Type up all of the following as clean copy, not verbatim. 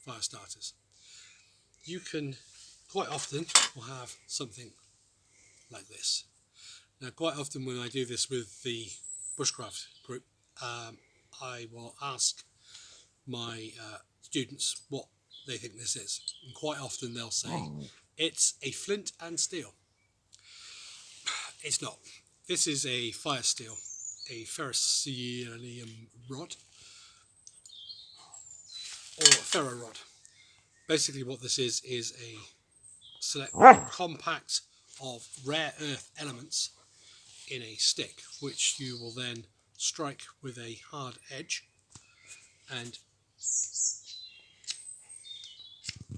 fire starters. You can quite often will have something like this. Now quite often when I do this with the Bushcraft group, I will ask my students what they think this is, and quite often they'll say it's a flint and steel. It's not. This is a fire steel, a ferrocerium rod or a ferro rod. Basically what this is a select compact of rare earth elements in a stick, which you will then strike with a hard edge and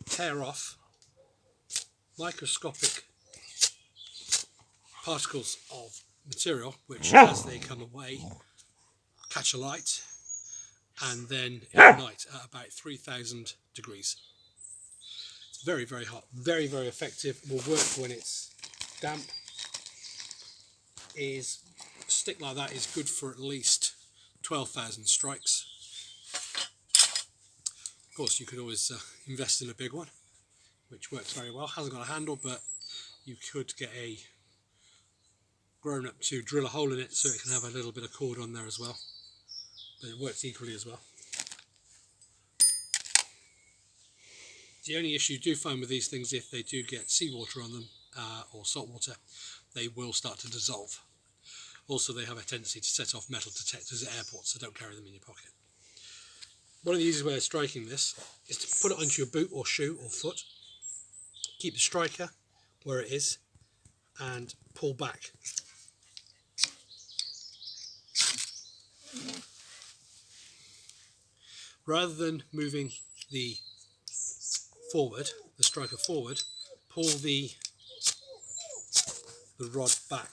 tear off microscopic particles of material, which as they come away catch a light and then ignite at about 3,000 degrees. It's very, very hot, very, very effective, will work when it's damp. A stick like that is good for at least 12,000 strikes. Of course, you could always invest in a big one, which works very well. Hasn't got a handle, but you could get a grown-up to drill a hole in it so it can have a little bit of cord on there as well. But it works equally as well. The only issue you do find with these things, if they do get seawater on them or salt water, they will start to dissolve. Also, they have a tendency to set off metal detectors at airports, so don't carry them in your pocket. One of the easiest ways of striking this is to put it onto your boot or shoe or foot, keep the striker where it is, and pull back. Rather than moving the striker forward, pull the rod back.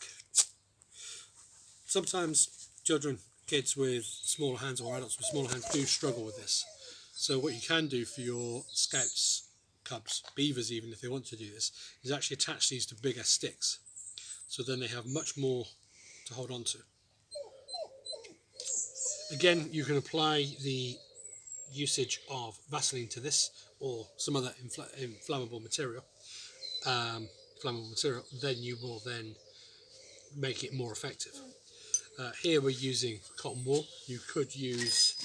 Sometimes children, kids with smaller hands or adults with smaller hands do struggle with this. So what you can do for your scouts, cubs, beavers even if they want to do this, is actually attach these to bigger sticks. So then they have much more to hold on to. Again, you can apply the usage of Vaseline to this or some other flammable material, then you will then make it more effective. Here we're using cotton wool. You could use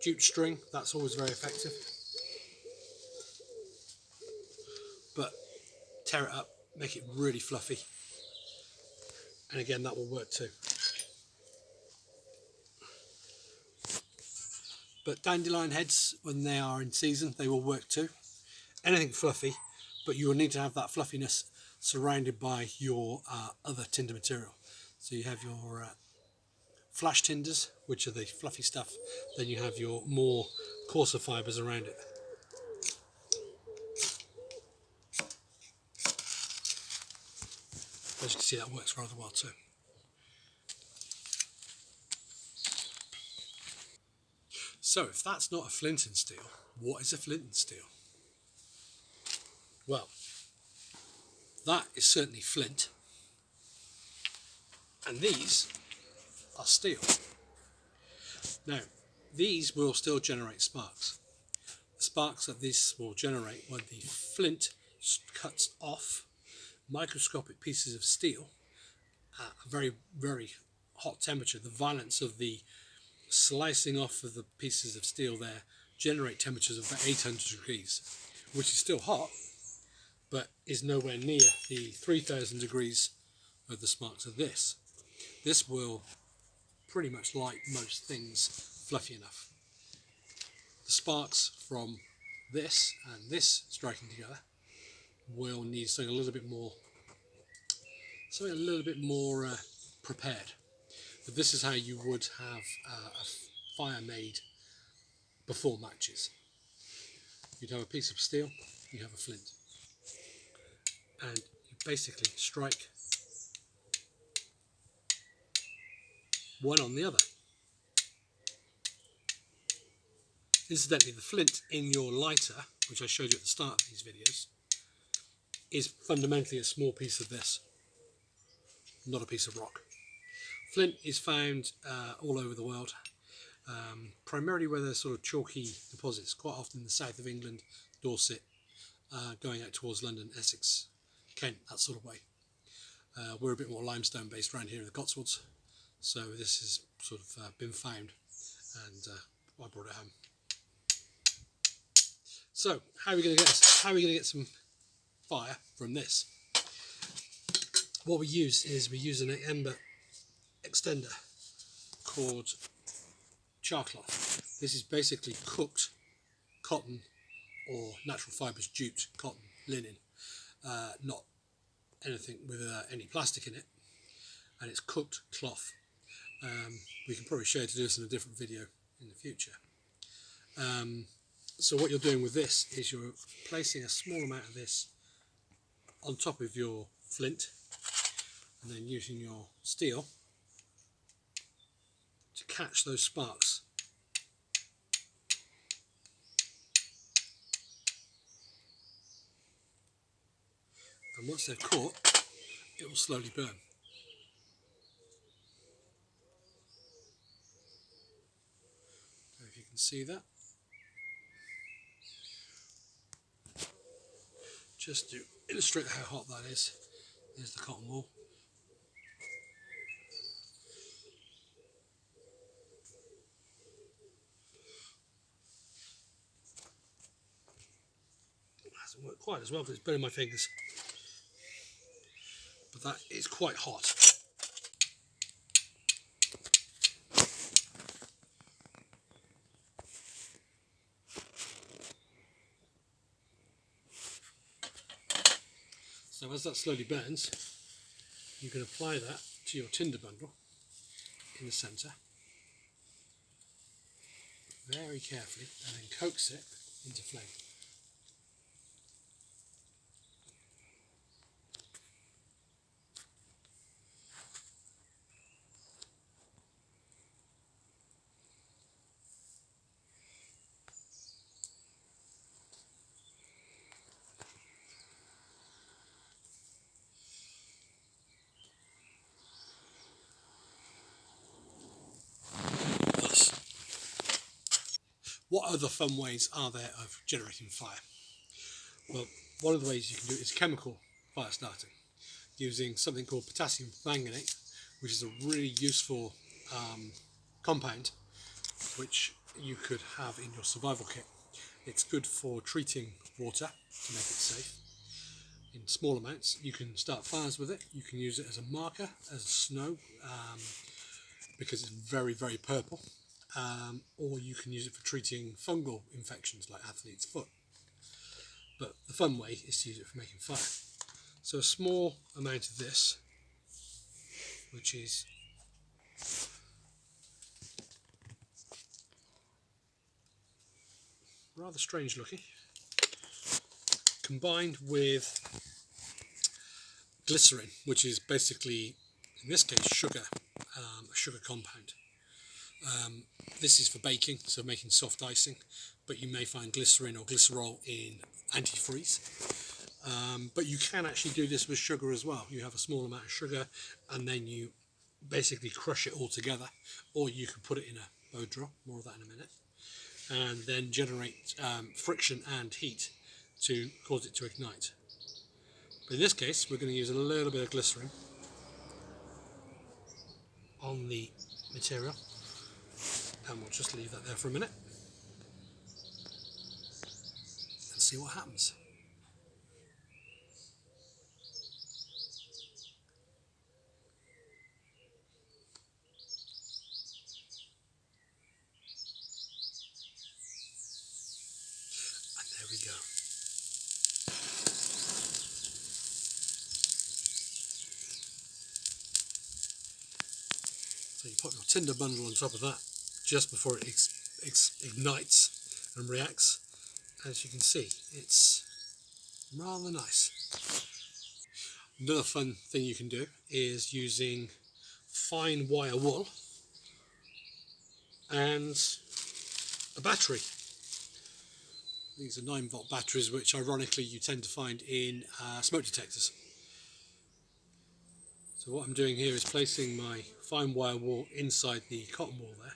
jute string, that's always very effective. But tear it up, make it really fluffy, and again that will work too. But dandelion heads, when they are in season, they will work too. Anything fluffy, but you will need to have that fluffiness surrounded by your other tinder material. So you have your flash tinders, which are the fluffy stuff, then you have your more coarser fibres around it. As you can see, that works rather well too. So if that's not a flint and steel, what is a flint and steel? Well, that is certainly flint, and these are steel. Now, these will still generate sparks. The sparks that this will generate when the flint cuts off microscopic pieces of steel at a very, very hot temperature. The violence of the slicing off of the pieces of steel there generate temperatures of about 800 degrees, which is still hot, but is nowhere near the 3,000 degrees of the sparks of this. This will pretty much light most things fluffy enough. The sparks from this and this striking together will need something a little bit more prepared. But this is how you would have a fire made before matches. You'd have a piece of steel, you have a flint, and you basically strike one on the other. Incidentally, the flint in your lighter, which I showed you at the start of these videos, is fundamentally a small piece of this, not a piece of rock. Flint is found all over the world, primarily where there's sort of chalky deposits, quite often in the south of England, Dorset, going out towards London, Essex, Kent, that sort of way. We're a bit more limestone based around here in the Cotswolds, so this has sort of been found, and I brought it home. So how are we going to get some fire from this? What we use is an ember extender called char cloth. This is basically cooked cotton or natural fibres, jute, cotton, linen, not anything with any plastic in it, and it's cooked cloth. We can probably show you to do this in a different video in the future. So what you're doing with this is you're placing a small amount of this on top of your flint, and then using your steel to catch those sparks. And once they're caught, it will slowly burn. If you can see that. Just to illustrate how hot that is, there's the cotton wool. It hasn't worked quite as well because it's burning my fingers, but that is quite hot. So as that slowly burns, you can apply that to your tinder bundle in the centre very carefully, and then coax it into flame. Thus. What other fun ways are there of generating fire? Well, one of the ways you can do it is chemical fire starting, using something called potassium permanganate, which is a really useful compound which you could have in your survival kit. It's good for treating water to make it safe in small amounts. You can start fires with it. You can use it as a marker, as snow, because it's very, very purple, or you can use it for treating fungal infections like athlete's foot. But the fun way is to use it for making fire. So a small amount of this, which is rather strange looking, combined with glycerin, which is basically, in this case, sugar, a sugar compound. This is for baking, so making soft icing, but you may find glycerin or glycerol in antifreeze. But you can actually do this with sugar as well. You have a small amount of sugar and then you basically crush it all together, or you can put it in a bow drill, more of that in a minute, and then generate friction and heat to cause it to ignite. But in this case, we're going to use a little bit of glycerin on the material, and we'll just leave that there for a minute and see what happens. And there we go. So you put your tinder bundle on top of that just before it ignites and reacts. As you can see, it's rather nice. Another fun thing you can do is using fine wire wool and a battery. These are 9-volt batteries, which ironically you tend to find in smoke detectors. So So what I'm doing here is placing my fine wire wool inside the cotton wool there,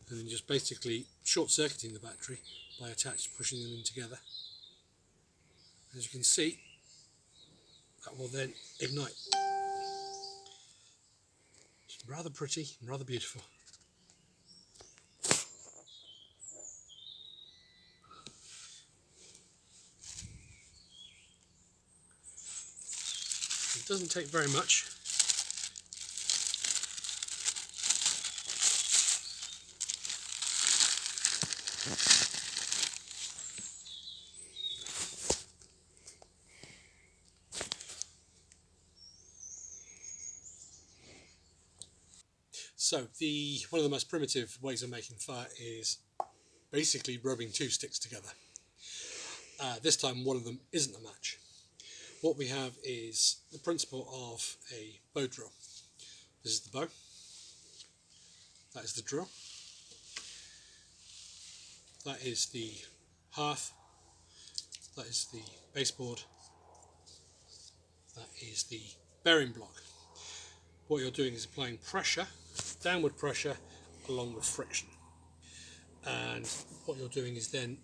and then just basically short-circuiting the battery by pushing them in together. As you can see, that will then ignite. It's rather pretty and rather beautiful. It doesn't take very much. So one of the most primitive ways of making fire is basically rubbing two sticks together. This time one of them isn't a match. What we have is the principle of a bow drill. This is the bow, that is the drill, that is the hearth, that is the baseboard, that is the bearing block. What you're doing is applying pressure, downward pressure, along with friction. And what you're doing is then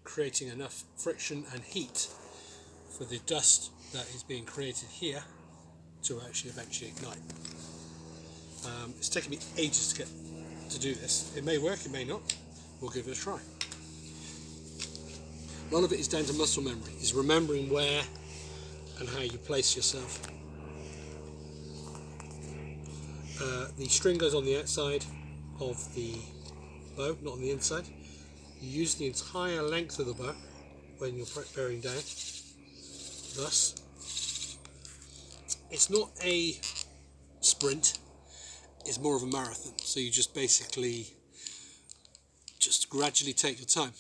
creating enough friction and heat for the dust that is being created here to actually eventually ignite. It's taken me ages to do this. It may work, it may not. We'll give it a try. A lot of it is down to muscle memory, is remembering where and how you place yourself. The string goes on the outside of the bow, not on the inside. You use the entire length of the bow when you're bearing down. Thus, it's not a sprint, it's more of a marathon. So you just basically gradually take your time,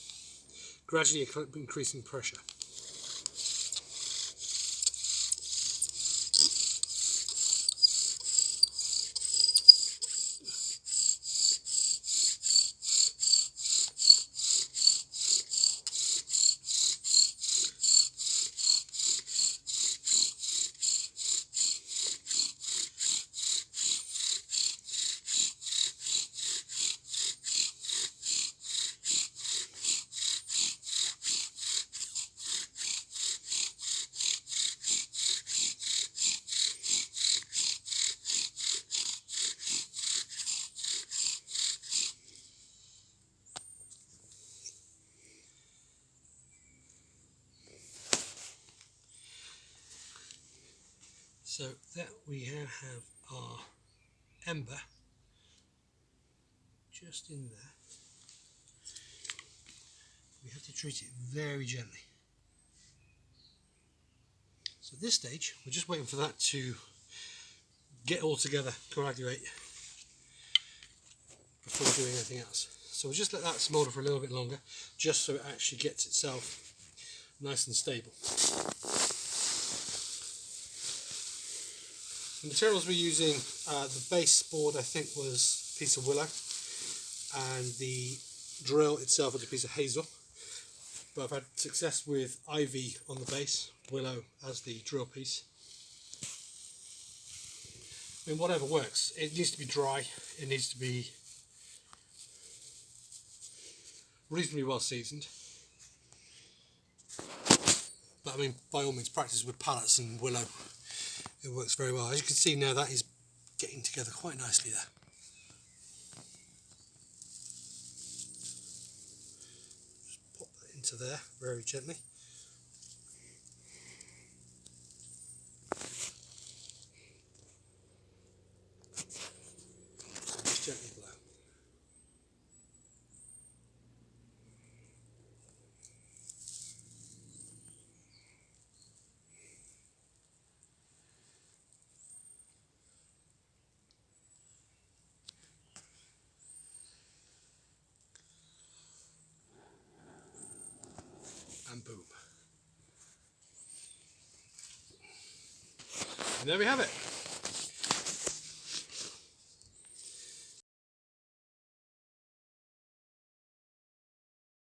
gradually increasing pressure. So that we have our ember just in there. We have to treat it very gently. So at this stage, we're just waiting for that to get all together, coagulate, before doing anything else. So we'll just let that smoulder for a little bit longer, just so it actually gets itself nice and stable. The materials we're using, the base board I think was a piece of willow, and the drill itself was a piece of hazel, but I've had success with ivy on the base, willow as the drill piece. I mean, whatever works. It needs to be dry, it needs to be reasonably well seasoned, but I mean, by all means practice with pallets and willow. It works very well. As you can see now, that is getting together quite nicely there. Just pop that into there very gently. Just gently blow. And boom. And there we have it.